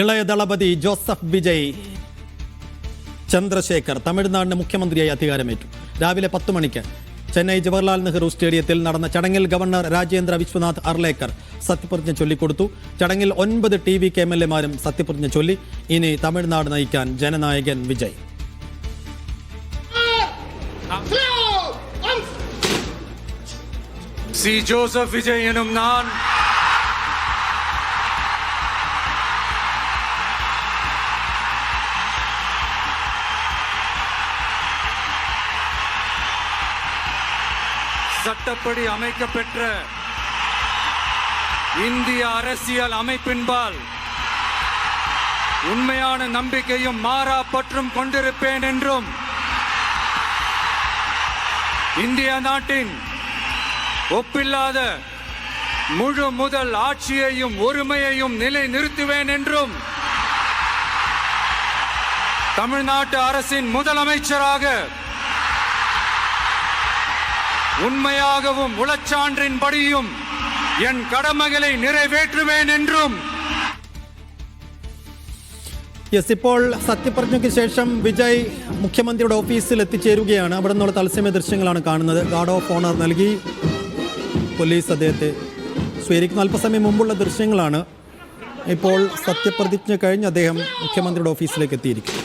ഇളയ ദളപതി ജോസഫ് വിജയ് ചന്ദ്രശേഖർ തമിഴ്നാടിന് മുഖ്യമന്ത്രിയായി അധികാരമേറ്റു. രാവിലെ 10 മണിക്ക് ചെന്നൈ ജവഹർലാൽ നെഹ്റു സ്റ്റേഡിയത്തിൽ നടന്ന ചടങ്ങിൽ ഗവർണർ രാജേന്ദ്ര വിശ്വനാഥ് അർലേക്കർ സത്യപ്രതിജ്ഞ ചൊല്ലിക്കൊടുത്തു. ചടങ്ങിൽ 9 TVK MLA-മാരും സത്യപ്രതിജ്ഞ ചൊല്ലി. ഇനി തമിഴ്നാട് നയിക്കാൻ ജനനായകൻ വിജയ്. സി ജോസഫ് വിജയ് എന്നും ഞാൻ சட்டப்படி அமைக்கப்பெற்ற இந்திய அரசியல் அமைப்பின்பால் உண்மையான நம்பிக்கையும் மாறா பற்றும் கொண்டிருப்பேன் என்றும் இந்திய நாட்டின் ஒப்பில்லாத முழு முதல் ஆட்சியையும் ஒருமையையும் நிலை நிறுத்துவேன் என்றும் தமிழ்நாட்டு அரசின் முதலமைச்சராக உண்மையாகவும் உளச்சான்றின்படியும் என் கடமைகளை நிறைവേറ്റുവേൻ என்றுം. ഇപ്പോൾ സത്യപ്രതിജ്ഞയ്ക്ക് ശേഷം വിജയ് മുഖ്യമന്ത്രിയുടെ ഓഫീസിൽ എത്തിച്ചേരുകയാണ്. അവിടെ നിന്നുള്ള തത്സമയ ദൃശ്യങ്ങളാണ് കാണുന്നത്. ഗാർഡ് ഓഫ് ഓണർ നൽകി പോലീസ് അദ്ദേഹത്തെ സ്വീകരിക്കുന്ന അല്പസമയം മുമ്പുള്ള ദൃശ്യങ്ങളാണ്. ഇപ്പോൾ സത്യപ്രതിജ്ഞ കഴിഞ്ഞ് അദ്ദേഹം മുഖ്യമന്ത്രിയുടെ ഓഫീസിലേക്ക് എത്തിയിരിക്കും.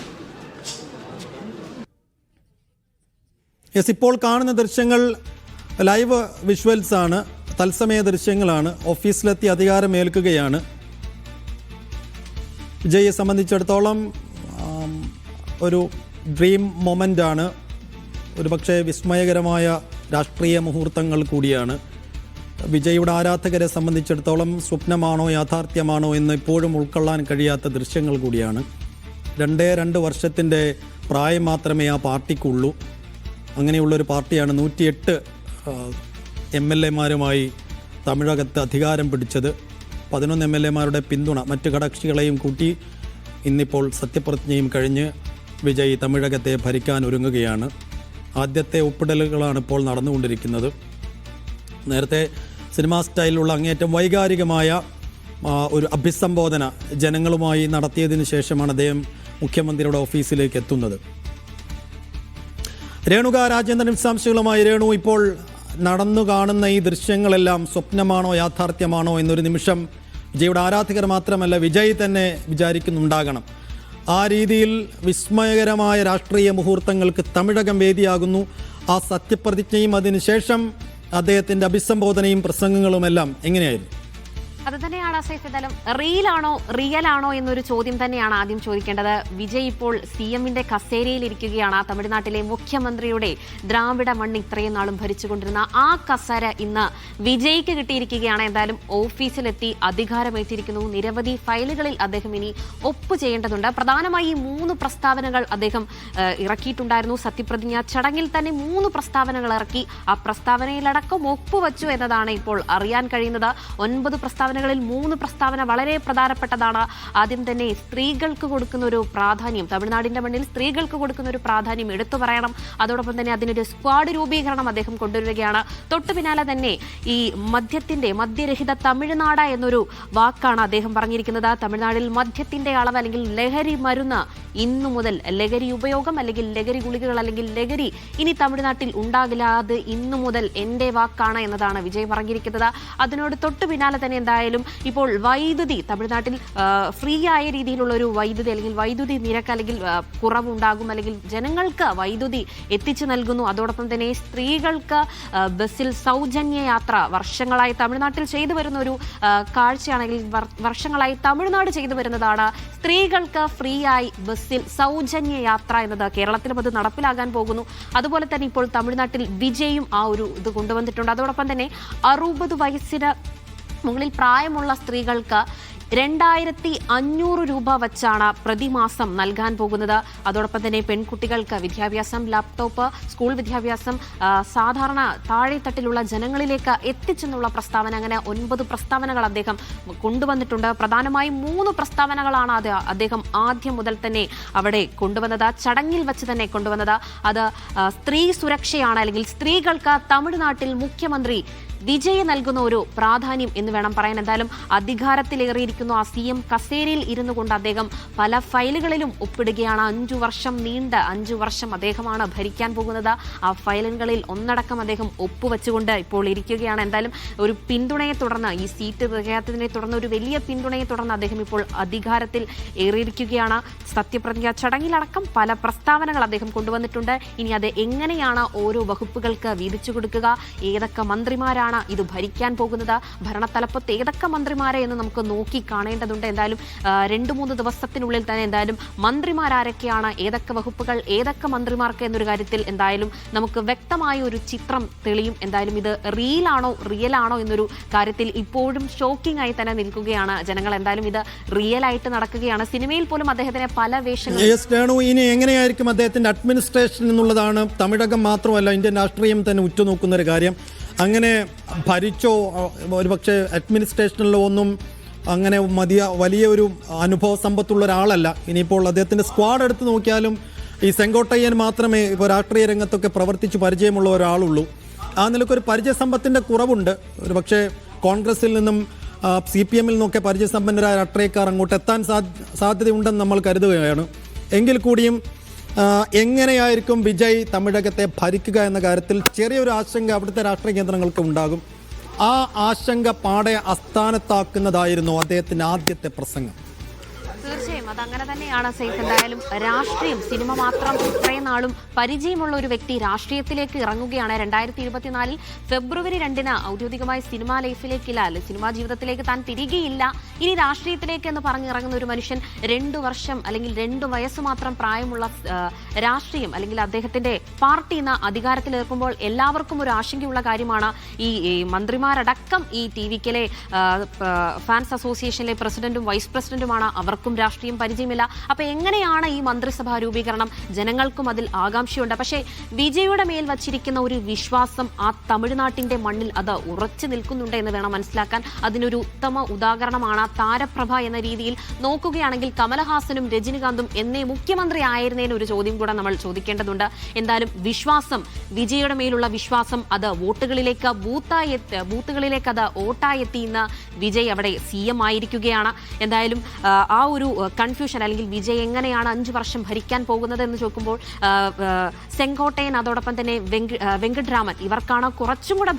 ഇപ്പോൾ കാണുന്ന ദൃശ്യങ്ങൾ ലൈവ് വിഷ്വൽസ് ആണ്, തത്സമയ ദൃശ്യങ്ങളാണ്. ഓഫീസിലെത്തി അധികാരമേൽക്കുകയാണ്. വിജയെ സംബന്ധിച്ചിടത്തോളം ഒരു ഡ്രീം മൊമെൻ്റ് ആണ്. ഒരുപക്ഷെ വിസ്മയകരമായ രാഷ്ട്രീയ മുഹൂർത്തങ്ങൾ കൂടിയാണ്. വിജയുടെ ആരാധകരെ സംബന്ധിച്ചിടത്തോളം സ്വപ്നമാണോ യാഥാർത്ഥ്യമാണോ എന്ന് ഇപ്പോഴും ഉൾക്കൊള്ളാൻ കഴിയാത്ത ദൃശ്യങ്ങൾ കൂടിയാണ്. 2 വർഷത്തിൻ്റെ പ്രായം മാത്രമേ ആ പാർട്ടിക്കുള്ളൂ. അങ്ങനെയുള്ളൊരു പാർട്ടിയാണ് 108 MLA-മാരുമായി തമിഴകത്ത് അധികാരം പിടിച്ചത്. 11 MLA-മാരുടെ പിന്തുണ മറ്റ് ഘടകകക്ഷികളെയും കൂട്ടി ഇന്നിപ്പോൾ സത്യപ്രതിജ്ഞയും കഴിഞ്ഞ് വിജയ് തമിഴകത്തെ ഭരിക്കാൻ ഒരുങ്ങുകയാണ്. ആദ്യത്തെ ഒപ്പിടലുകളാണ് ഇപ്പോൾ നടന്നുകൊണ്ടിരിക്കുന്നത്. നേരത്തെ സിനിമാ സ്റ്റൈലിലുള്ള അങ്ങേയറ്റം വൈകാരികമായ ഒരു അഭിസംബോധന ജനങ്ങളുമായി നടത്തിയതിനു ശേഷമാണ് അദ്ദേഹം മുഖ്യമന്ത്രിയുടെ ഓഫീസിലേക്ക് എത്തുന്നത്. രേണുക രാജേന്ദ്രൻ വിശദാംശങ്ങളുമായി. രേണു, ഇപ്പോൾ നടന്നു കാണുന്ന ഈ ദൃശ്യങ്ങളെല്ലാം സ്വപ്നമാണോ യാഥാർത്ഥ്യമാണോ എന്നൊരു നിമിഷം വിജയുടെ ആരാധകർ മാത്രമല്ല വിജയ് തന്നെ വിചാരിക്കുന്നുണ്ടാകണം. ആ രീതിയിൽ വിസ്മയകരമായ രാഷ്ട്രീയ മുഹൂർത്തങ്ങൾക്ക് തമിഴകം വേദിയാകുന്നു. ആ സത്യപ്രതിജ്ഞയും അതിനുശേഷം അദ്ദേഹത്തിൻ്റെ അഭിസംബോധനയും പ്രസംഗങ്ങളുമെല്ലാം എങ്ങനെയായിരുന്നു? അത് തന്നെയാണ് സൈഫ്. ഏതായാലും റീലാണോ റിയൽ ആണോ എന്നൊരു ചോദ്യം തന്നെയാണ് ആദ്യം ചോദിക്കേണ്ടത്. വിജയ് ഇപ്പോൾ CM-ന്റെ കസേരയിൽ ഇരിക്കുകയാണ്. തമിഴ്നാട്ടിലെ മുഖ്യമന്ത്രിയുടെ ദ്രാവിഡ മണ്ണ് ഇത്രയും നാളും ഭരിച്ചുകൊണ്ടിരുന്ന ആ കസേര ഇന്ന് വിജയ്ക്ക് കിട്ടിയിരിക്കുകയാണ്. എന്തായാലും ഓഫീസിലെത്തി അധികാരമേറ്റിരിക്കുന്നു. നിരവധി ഫയലുകളിൽ അദ്ദേഹം ഇനി ഒപ്പ് ചെയ്യേണ്ടതുണ്ട്. പ്രധാനമായി 3 പ്രസ്താവനകൾ അദ്ദേഹം ഇറക്കിയിട്ടുണ്ടായിരുന്നു. സത്യപ്രതിജ്ഞ ചടങ്ങിൽ തന്നെ 3 പ്രസ്താവനകൾ ഇറക്കി. ആ പ്രസ്താവനയിലടക്കം ഒപ്പുവച്ചു എന്നതാണ് ഇപ്പോൾ അറിയാൻ കഴിയുന്നത്. 9 പ്രസ്താവനകളിൽ 3 പ്രസ്താവന വളരെ പ്രധാനപ്പെട്ടതാണ്. ആദ്യം തന്നെ സ്ത്രീകൾക്ക് കൊടുക്കുന്ന ഒരു പ്രാധാന്യം, തമിഴ്നാടിന്റെ മണ്ണിൽ സ്ത്രീകൾക്ക് കൊടുക്കുന്ന ഒരു പ്രാധാന്യം എടുത്തു പറയണം. അതോടൊപ്പം തന്നെ അതിനൊരു സ്ക്വാഡ് രൂപീകരണം അദ്ദേഹം കൊണ്ടുവരികയാണ്. തൊട്ടു പിന്നാലെ തന്നെ ഈ മദ്യരഹിത തമിഴ്നാട് എന്നൊരു വാക്കാണ് അദ്ദേഹം പറഞ്ഞിരിക്കുന്നത്. തമിഴ്നാട്ടിൽ മദ്യത്തിന്റെ അളവ് അല്ലെങ്കിൽ ലഹരി മരുന്ന് ഇന്നു മുതൽ ലഹരി ഉപയോഗം അല്ലെങ്കിൽ ലഹരി ഗുളികകൾ അല്ലെങ്കിൽ ലഹരി ഇനി തമിഴ്നാട്ടിൽ ഉണ്ടാകില്ല. അത് ഇന്നു മുതൽ എൻ്റെ വാക്കാണ് എന്നതാണ് വിജയ് പറഞ്ഞിരിക്കുന്നത്. അതിനോട് തൊട്ടു പിന്നാലെ തന്നെ എന്തായാലും ഇപ്പോൾ വൈദ്യുതി തമിഴ്നാട്ടിൽ ഫ്രീ ആയ രീതിയിലുള്ള ഒരു വൈദ്യുതി അല്ലെങ്കിൽ വൈദ്യുതി നിരക്ക് അല്ലെങ്കിൽ കുറവുണ്ടാകും അല്ലെങ്കിൽ ജനങ്ങൾക്ക് വൈദ്യുതി എത്തിച്ചു നൽകുന്നു. അതോടൊപ്പം തന്നെ സ്ത്രീകൾക്ക് ബസ്സിൽ സൗജന്യ യാത്ര വർഷങ്ങളായി തമിഴ്നാട്ടിൽ ചെയ്തു വരുന്ന ഒരു കാഴ്ചയാണെങ്കിൽ വർഷങ്ങളായി തമിഴ്നാട് ചെയ്തു വരുന്നതാണ്. സ്ത്രീകൾക്ക് ഫ്രീ ആയി ബസ്സിൽ സൗജന്യ യാത്ര എന്നത് കേരളത്തിലും അത് നടപ്പിലാകാൻ പോകുന്നു. അതുപോലെ തന്നെ ഇപ്പോൾ തമിഴ്നാട്ടിൽ വിജയും ആ ഒരു ഇത് കൊണ്ടുവന്നിട്ടുണ്ട്. അതോടൊപ്പം തന്നെ 60 വയസ്സിന് മുകളിൽ പ്രായമുള്ള സ്ത്രീകൾക്ക് 2500 രൂപ വച്ചാണ് പ്രതിമാസം നൽകാൻ പോകുന്നത്. അതോടൊപ്പം തന്നെ പെൺകുട്ടികൾക്ക് വിദ്യാഭ്യാസം, ലാപ്ടോപ്പ്, സ്കൂൾ വിദ്യാഭ്യാസം സാധാരണ താഴെത്തട്ടിലുള്ള ജനങ്ങളിലേക്ക് എത്തിച്ചെന്നുള്ള പ്രസ്താവന, അങ്ങനെ 9 പ്രസ്താവനകൾ അദ്ദേഹം കൊണ്ടുവന്നിട്ടുണ്ട്. പ്രധാനമായും 3 പ്രസ്താവനകളാണ് അദ്ദേഹം ആദ്യം മുതൽ തന്നെ അവിടെ കൊണ്ടുവന്നത്, ചടങ്ങിൽ വെച്ച് തന്നെ കൊണ്ടുവന്നത്. അത് സ്ത്രീ സുരക്ഷയാണ്, അല്ലെങ്കിൽ സ്ത്രീകൾക്ക് തമിഴ്നാട്ടിൽ മുഖ്യമന്ത്രി വിജയ് നൽകുന്ന ഒരു പ്രാധാന്യം എന്ന് വേണം പറയാൻ. എന്തായാലും അധികാരത്തിലേറിയിരിക്കുന്നു ആ CM കസേരയിൽ ഇരുന്നു കൊണ്ട് അദ്ദേഹം പല ഫയലുകളിലും ഒപ്പിടുകയാണ്. 5 വർഷം നീണ്ട 5 വർഷം അദ്ദേഹമാണ് ഭരിക്കാൻ പോകുന്നത്. ആ ഫയലുകളിൽ ഒന്നടക്കം അദ്ദേഹം ഒപ്പുവെച്ചുകൊണ്ട് ഇപ്പോൾ ഇരിക്കുകയാണ്. എന്തായാലും ഒരു പിന്തുണയെ തുടർന്ന്, ഈ സീറ്റ് തികയാത്തതിനെ തുടർന്ന് ഒരു വലിയ പിന്തുണയെ തുടർന്ന് അദ്ദേഹം ഇപ്പോൾ അധികാരത്തിൽ ഏറിയിരിക്കുകയാണ്. സത്യപ്രതിജ്ഞ ചടങ്ങിലടക്കം പല പ്രസ്താവനകൾ അദ്ദേഹം കൊണ്ടുവന്നിട്ടുണ്ട്. ഇനി അത് എങ്ങനെയാണ് ഓരോ വകുപ്പുകൾക്ക് വീതിച്ചു കൊടുക്കുക, ഏതൊക്കെ മന്ത്രിമാരാണ് ഇത് ഭരിക്കാൻ പോകുന്നത്, ഭരണത്തലപ്പത്ത് ഏതൊക്കെ മന്ത്രിമാരെ എന്ന് നമുക്ക് നോക്കി കാണേണ്ടതുണ്ട്. എന്തായാലും 2-3 ദിവസത്തിനുള്ളിൽ തന്നെ എന്തായാലും മന്ത്രിമാരാരൊക്കെയാണ്, ഏതൊക്കെ വകുപ്പുകൾ, ഏതൊക്കെ മന്ത്രിമാർക്ക് എന്നൊരു കാര്യത്തിൽ എന്തായാലും നമുക്ക് വ്യക്തമായ ഒരു ചിത്രം തെളിയും. എന്തായാലും ഇത് റിയലാണോ റിയലാണോ എന്നൊരു കാര്യത്തിൽ ഇപ്പോഴും ഷോക്കിംഗ് ആയി തന്നെ നിൽക്കുകയാണ് ജനങ്ങൾ. എന്തായാലും ഇത് റിയൽ ആയിട്ട് നടക്കുകയാണ്. സിനിമയിൽ പോലും അദ്ദേഹത്തിന് പല വേഷങ്ങളും. ഇനി എങ്ങനെയായിരിക്കും അദ്ദേഹത്തിന്റെ അഡ്മിനിസ്ട്രേഷൻ എന്നുള്ളതാണ് തമിഴകം മാത്രമല്ല ഇന്ത്യൻ രാഷ്ട്രീയം തന്നെ ഉറ്റുനോക്കുന്ന ഒരു കാര്യം. അങ്ങനെ ഭരിച്ചോ, ഒരുപക്ഷെ അഡ്മിനിസ്ട്രേഷനിലോ ഒന്നും അങ്ങനെ വലിയ ഒരു അനുഭവ സമ്പത്തുള്ള ഒരാളല്ല. ഇനിയിപ്പോൾ അദ്ദേഹത്തിന്റെ സ്ക്വാഡ് എടുത്ത് നോക്കിയാലും ഈ സെങ്കോട്ടയ്യൻ മാത്രമേ ഇപ്പോൾ രാഷ്ട്രീയ രംഗത്തൊക്കെ പ്രവർത്തിച്ച് പരിചയമുള്ള ഒരാളുള്ളൂ. ആ നിലയ്ക്കൊരു പരിചയസമ്പത്തിൻ്റെ കുറവുണ്ട്. ഒരു പക്ഷേ കോൺഗ്രസിൽ നിന്നും CPM-ൽ നിന്നൊക്കെ പരിചയസമ്പന്നരായ രാഷ്ട്രീയക്കാർ അങ്ങോട്ട് എത്താൻ സാധ്യതയുണ്ടെന്ന് നമ്മൾ കരുതുകയാണ്. എങ്കിൽ കൂടിയും എങ്ങനെയായിരിക്കും വിജയ് തമിഴകത്തെ ഭരിക്കുക എന്ന കാര്യത്തിൽ ചെറിയൊരു ആശങ്ക അവിടുത്തെ രാഷ്ട്രീയ കേന്ദ്രങ്ങൾക്ക് ഉണ്ടാകും. ആ ആശങ്ക പാടെ അസ്ഥാനത്താക്കുന്നതായിരുന്നു അദ്ദേഹത്തിൻ്റെ ആദ്യത്തെ പ്രസംഗം. തീർച്ചയായും അതങ്ങനെ തന്നെയാണ് സെയ്ഫ്. എന്തായാലും രാഷ്ട്രീയം, സിനിമ മാത്രം ഇത്രയും നാളും പരിചയമുള്ള ഒരു വ്യക്തി രാഷ്ട്രീയത്തിലേക്ക് ഇറങ്ങുകയാണ്. 2024 ഫെബ്രുവരി 2 ഔദ്യോഗികമായി സിനിമാ ലൈഫിലേക്കില്ല, സിനിമാ ജീവിതത്തിലേക്ക് താൻ തിരികെയില്ല, ഇനി രാഷ്ട്രീയത്തിലേക്ക് എന്ന് പറഞ്ഞിറങ്ങുന്ന ഒരു മനുഷ്യൻ 2 വർഷം അല്ലെങ്കിൽ 2 വയസ്സ് മാത്രം പ്രായമുള്ള രാഷ്ട്രീയം അല്ലെങ്കിൽ അദ്ദേഹത്തിന്റെ പാർട്ടി ഇന്ന് അധികാരത്തിലേർക്കുമ്പോൾ എല്ലാവർക്കും ഒരു ആശങ്കയുള്ള കാര്യമാണ്. ഈ മന്ത്രിമാരടക്കം ഈ TVK-ലെ ഫാൻസ് അസോസിയേഷനിലെ പ്രസിഡന്റും വൈസ് പ്രസിഡന്റുമാണ്. അവർക്കും രാഷ്ട്രീയം പരിചയമില്ല. അപ്പൊ എങ്ങനെയാണ് ഈ മന്ത്രിസഭാ രൂപീകരണം? ജനങ്ങൾക്കും അതിൽ ആകാംക്ഷയുണ്ട്. പക്ഷേ വിജയുടെ മേൽ വച്ചിരിക്കുന്ന ഒരു വിശ്വാസം ആ തമിഴ്നാട്ടിന്റെ മണ്ണിൽ അത് ഉറച്ചു നിൽക്കുന്നുണ്ട് എന്ന് വേണം മനസ്സിലാക്കാൻ. അതിനൊരു ഉത്തമ ഉദാഹരണമാണ് താരപ്രഭ എന്ന രീതിയിൽ നോക്കുകയാണെങ്കിൽ കമലഹാസനും രജനികാന്തും എന്നേ മുഖ്യമന്ത്രി ആയിരുന്നതിന് ഒരു ചോദ്യം കൂടെ നമ്മൾ ചോദിക്കേണ്ടതുണ്ട്. എന്തായാലും വിശ്വാസം, വിജയുടെ മേലുള്ള വിശ്വാസം അത് വോട്ടുകളിലേക്ക് ബൂത്തുകളിലേക്ക് അത് വോട്ടായെത്തി ഇന്ന് വിജയ് അവിടെ CM ആയിരിക്കുകയാണ്. എന്തായാലും ആ ഒരു കൺഫ്യൂഷൻ അല്ലെങ്കിൽ വിജയ് എങ്ങനെയാണ് 5 വർഷം ഭരിക്കാൻ പോകുന്നത് എന്ന് ചോദിക്കുമ്പോൾ സെങ്കോട്ടയൻ അതോടൊപ്പം തന്നെ വെങ്കട്രാമൻ ഇവർക്കാണ് കുറച്ചും കൂടെ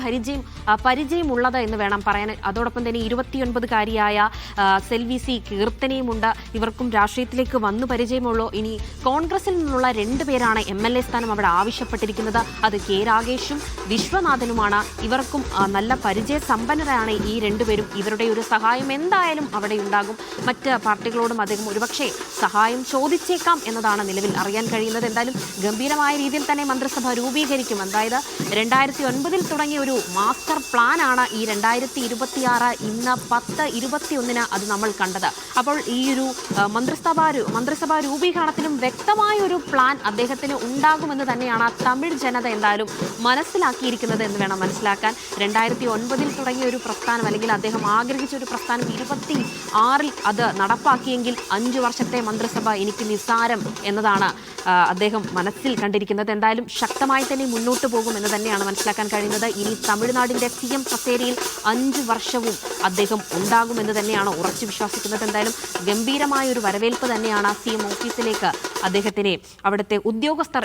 പരിചയമുള്ളത് എന്ന് വേണം പറയാൻ. അതോടൊപ്പം തന്നെ 29-കാരിയായ സെൽവി C കീർത്തനയുമുണ്ട്. ഇവർക്കും രാഷ്ട്രീയത്തിലേക്ക് വന്നു പരിചയമുള്ളൂ. ഇനി കോൺഗ്രസിൽ നിന്നുള്ള 2 പേരാണ് MLA സ്ഥാനം അവിടെ ആവശ്യപ്പെട്ടിരിക്കുന്നത്. അത് K രാഗേഷും വിശ്വനാഥനുമാണ്. ഇവർക്കും നല്ല പരിചയസമ്പന്നരാണ് ഈ 2 പേരും. ഇവരുടെ ഒരു സഹായം എന്തായാലും അവിടെ ഉണ്ടാകും. മറ്റ് പാർട്ടികളോടും അദ്ദേഹം ഒരുപക്ഷെ സഹായം ചോദിച്ചേക്കാം എന്നതാണ് നിലവിൽ അറിയാൻ കഴിയുന്നത്. എന്തായാലും ഗംഭീരമായ രീതിയിൽ തന്നെ മന്ത്രിസഭ രൂപീകരിക്കും. അതായത് 2009 തുടങ്ങിയ ഒരു മാസ്റ്റർ പ്ലാൻ ആണ് ഈ 2026 ഇന്ന് 10/21 അത് നമ്മൾ കണ്ടത്. അപ്പോൾ ഈ ഒരു മന്ത്രിസഭാ രൂപീകരണത്തിലും വ്യക്തമായ ഒരു പ്ലാൻ അദ്ദേഹത്തിന് ഉണ്ടാകുമെന്ന് തന്നെയാണ് തമിഴ് ജനത എന്തായാലും മനസ്സിലാക്കിയിരിക്കുന്നത് എന്ന് വേണം മനസ്സിലാക്കാൻ. 2009 തുടങ്ങിയ ഒരു പ്രസ്ഥാനം അല്ലെങ്കിൽ അദ്ദേഹം ആഗ്രഹിച്ച ഒരു പ്രസ്ഥാനം 26 അത് നടപ്പാക്കിയെങ്കിൽ 5 വർഷത്തെ മന്ത്രിസഭ എനിക്ക് നിസ്സാരം എന്നതാണ് അദ്ദേഹം മനസ്സിൽ കണ്ടിരിക്കുന്നത്. എന്തായാലും ശക്തമായി തന്നെ മുന്നോട്ട് പോകും എന്ന് തന്നെയാണ് മനസ്സിലാക്കാൻ കഴിയുന്നത്. ഇനി തമിഴ്നാടിന്റെ CM കസേരയിൽ 5 വർഷവും അദ്ദേഹം ഉണ്ടാകുമെന്ന് തന്നെയാണ് ഉറച്ചു വിശ്വസിക്കുന്നത്. എന്തായാലും ഗംഭീരമായ ഒരു വരവേൽപ്പ് തന്നെയാണ് CM ഓഫീസിലേക്ക് അദ്ദേഹത്തിനെ അവിടുത്തെ ഉദ്യോഗസ്ഥർ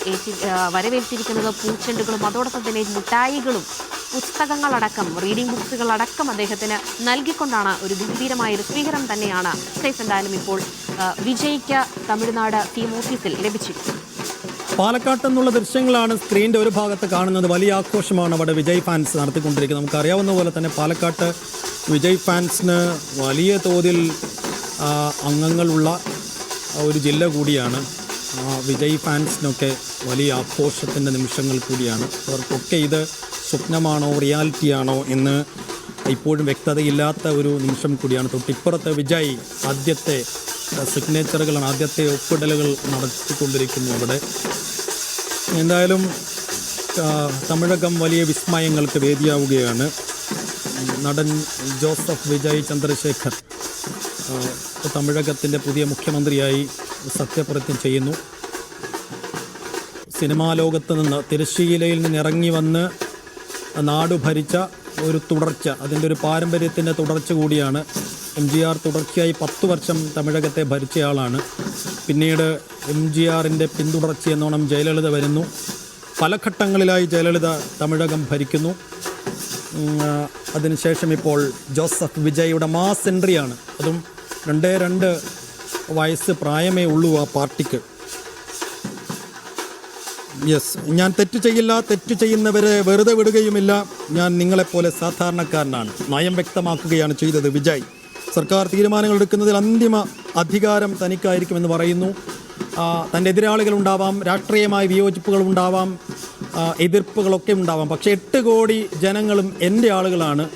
വരവേൽപ്പിച്ചിരിക്കുന്നത്. പൂച്ചെണ്ടുകളും അതോടൊപ്പം തന്നെ മിഠായികളും പുസ്തകങ്ങളടക്കം റീഡിംഗ് ബുക്സുകളടക്കം അദ്ദേഹത്തിന് നൽകിക്കൊണ്ടാണ് ഒരു ഗംഭീരമായ ഒരു സ്വീകരണം തന്നെയാണ് സെയ്ഫ് എന്തായാലും ഇപ്പോൾ വിജയ്ക്ക് തമിഴ്നാട് CM ഓഫീസിൽ ലഭിച്ചിരിക്കുന്നത്. പാലക്കാട്ട് നിന്നുള്ള ദൃശ്യങ്ങളാണ് സ്ക്രീനിൻ്റെ ഒരു ഭാഗത്ത് കാണുന്നത്. വലിയ ആഘോഷമാണ് അവിടെ വിജയ് ഫാൻസ് നടത്തിക്കൊണ്ടിരിക്കുന്നത്. നമുക്കറിയാവുന്ന പോലെ തന്നെ പാലക്കാട്ട് വിജയ് ഫാൻസിന് വലിയ തോതിൽ അംഗങ്ങളുള്ള ഒരു ജില്ല കൂടിയാണ്. വിജയ് ഫാൻസിനൊക്കെ വലിയ ആഘോഷത്തിൻ്റെ നിമിഷങ്ങൾ കൂടിയാണ്. അവർക്കൊക്കെ ഇത് സ്വപ്നമാണോ റിയാലിറ്റിയാണോ എന്ന് ഇപ്പോഴും വ്യക്തതയില്ലാത്ത ഒരു നിമിഷം കൂടിയാണ്. തൊട്ടിപ്പുറത്ത് വിജയ് ആദ്യത്തെ സിഗ്നേച്ചറുകളാണ്, ആദ്യത്തെ ഒപ്പിടലുകൾ നടത്തിക്കൊണ്ടിരിക്കുന്നു അവിടെ. എന്തായാലും തമിഴകം വലിയ വിസ്മയങ്ങൾക്ക് വേദിയാവുകയാണ്. നടൻ ജോസഫ് വിജയ് ചന്ദ്രശേഖർ തമിഴകത്തിൻ്റെ പുതിയ മുഖ്യമന്ത്രിയായി സത്യപ്രതിജ്ഞ ചെയ്യുന്നു. സിനിമാ ലോകത്ത് നിന്ന് തിരശ്ശീലയിൽ നിന്ന് ഇറങ്ങി വന്ന് നാടു ഭരിച്ച ഒരു തുടർച്ച, അതിൻ്റെ ഒരു പാരമ്പര്യത്തിൻ്റെ തുടർച്ച കൂടിയാണ്. MGR തുടർച്ചയായി 10 വർഷം തമിഴകത്തെ ഭരിച്ചയാളാണ്. പിന്നീട് MGRൻ്റെ പിന്തുടർച്ച എന്നോണം ജയലളിത വരുന്നു. പല ഘട്ടങ്ങളിലായി ജയലളിത തമിഴകം ഭരിക്കുന്നു. അതിനുശേഷം ഇപ്പോൾ ജോസഫ് വിജയുടെ മാസ് എൻട്രിയാണ്. അതും 2 വയസ്സ് പ്രായമേ ഉള്ളൂ ആ പാർട്ടിക്ക്. ഞാൻ തെറ്റ് ചെയ്യില്ല, തെറ്റ് ചെയ്യുന്നവരെ വെറുതെ വിടുകയുമില്ല, ഞാൻ നിങ്ങളെപ്പോലെ സാധാരണക്കാരനാണ്, നയം വ്യക്തമാക്കുകയാണ് ചെയ്തത് വിജയ്. സർക്കാർ തീരുമാനങ്ങൾ എടുക്കുന്നതിൽ അന്തിമ അധികാരം തനിക്കായിരിക്കുമെന്ന് പറയുന്നു. തൻ്റെ എതിരാളികളുണ്ടാവാം, രാഷ്ട്രീയമായ വിയോജിപ്പുകളുണ്ടാവാം, എതിർപ്പുകളൊക്കെ ഉണ്ടാവാം, പക്ഷേ 8 കോടി ജനങ്ങളും എൻ്റെ ആളുകളാണ്,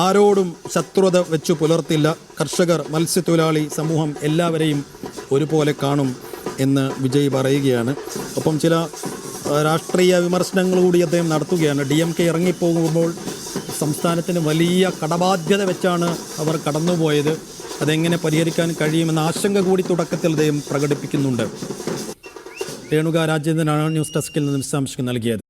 ആരോടും ശത്രുത വെച്ചു പുലർത്തില്ല. കർഷകർ, മത്സ്യത്തൊഴിലാളി സമൂഹം എല്ലാവരെയും ഒരുപോലെ കാണും എന്ന് വിജയ് പറയുകയാണ്. ഒപ്പം ചില രാഷ്ട്രീയ വിമർശനങ്ങൾ കൂടി അദ്ദേഹം നടത്തുകയാണ്. DMK ഇറങ്ങിപ്പോകുമ്പോൾ സംസ്ഥാനത്തിന് വലിയ കടബാധ്യത വെച്ചാണ് അവർ കടന്നുപോയത്, അതെങ്ങനെ പരിഹരിക്കാൻ കഴിയുമെന്ന ആശങ്ക കൂടി തുടക്കത്തിൽ അദ്ദേഹം പ്രകടിപ്പിക്കുന്നുണ്ട്. രേണുക രാജേന്ദ്രനാണ് ന്യൂസ് ഡെസ്കിൽ നിന്ന് വിശദാംശങ്ങൾ നൽകിയത്.